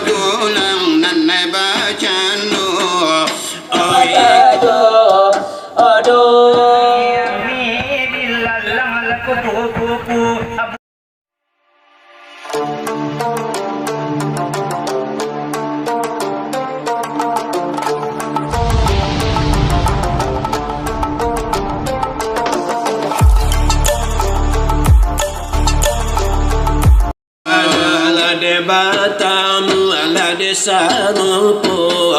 dulang nan bacanu oi Batam ala desa rupo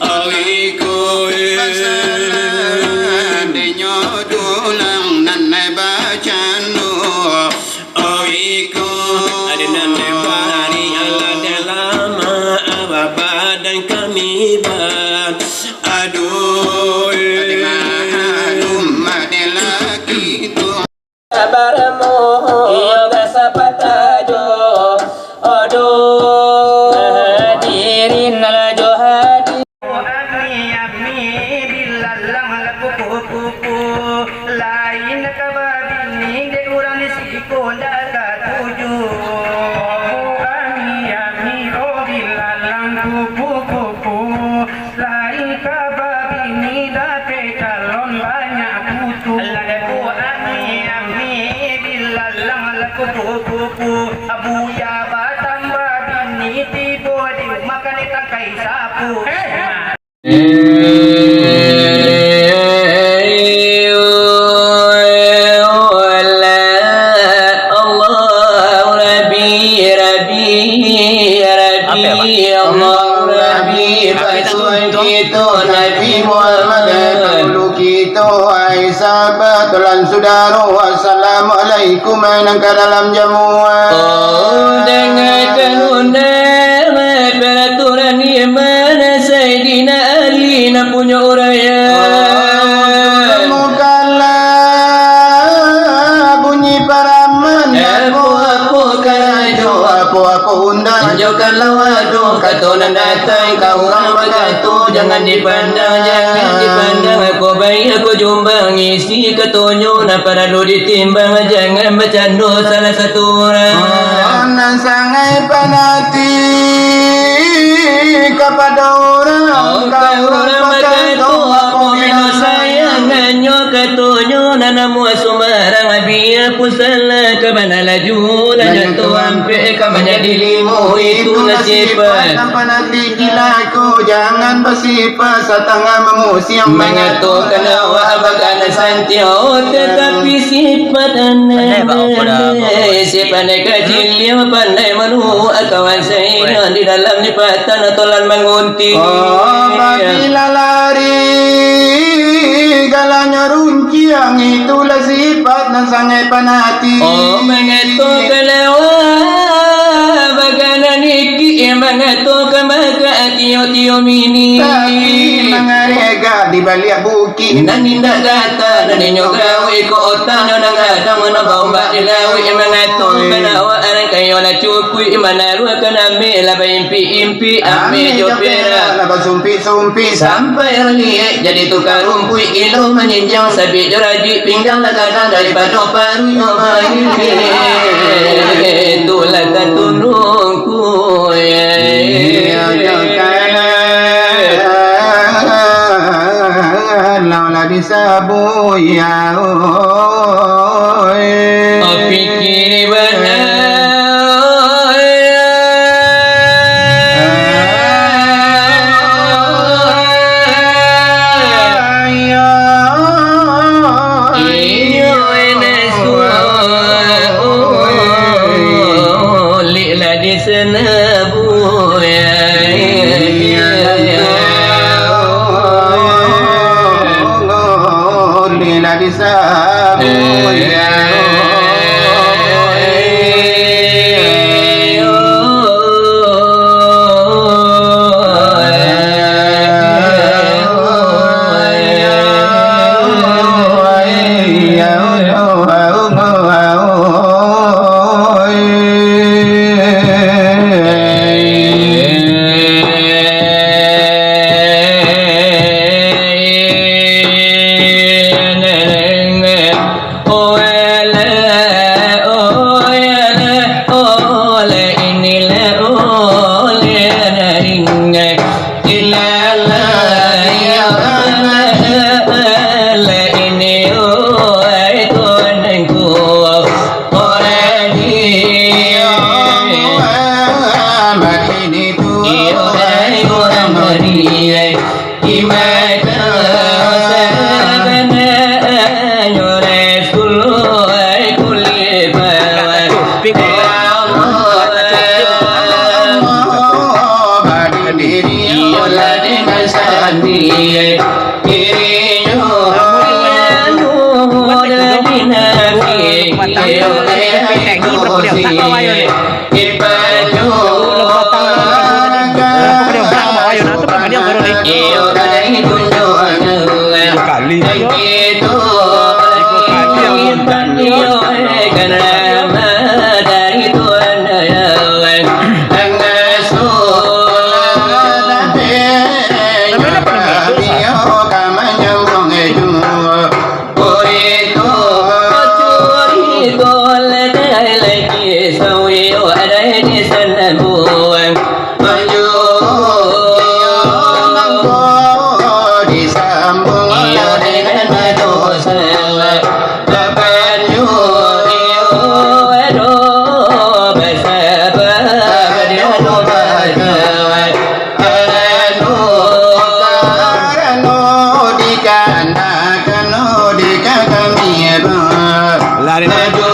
awiku denyo dulang nan bacanu awiku adenan bari ala delama abadan kami ban aduh madelaki tu sabarmu yoga sapatajo hadirin ala johadi amni billalang kuku lain kababini de urang siko daga tuju amni billalang kuku lain kababini dape calon banyak kutu amni billalang kuku abu ya makan ikan kai sapu. Assalamualaikum nang ka dalam jamuan. Oh dengarkan undang peraturan ni mana Sayyidina Ali nak punya uraya. Mukalah bunyi paraman apa karajo apa undang tunjukkanlah waduh katonan datang kau orang berkatu jangan dipandang aku baik aku jumpa ngisi ketunjuk nak perlu ditimbang jangan bercandu salah satu orang nan sangai panati kepada orang berkatu aku minus sayangannya ketunjuk nanamu sumarang biar aku salah ke mana laju lah jatuh hampir ke mana dirimu itu nasibah tanpa nanti gila aku jangan bersifat setengah memusiam mengatakan awak bagan santio tetapi sifat anda pandai kecil dia pandai menu kawan saya di dalam lipatan tolan mengunti bila lari galanya runciang itulah sifat dan sangai panati mengatakan awak bagan niki mengatakan maka tio mini tapi mengarega di balik bukit nan nindak kata dan nyogawe ko otak nang ada mana bau di lawi mengatakan awak arang kayo la cukui mana ru kan ambil la impi ambil jopera na sumpi sampai lihat jadi tukar rumpui kilo meninjau sabit jeraji pinggang la kadang daripada paru itulah katunungku laula disabu ya pikir benar maju mangko disambung iyo dengan manusia lepas yo edo bersabab dia lupa karano dikanakan dikakamiru lari maju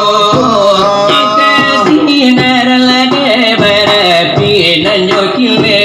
kita sinar lagi berapi nanyo kile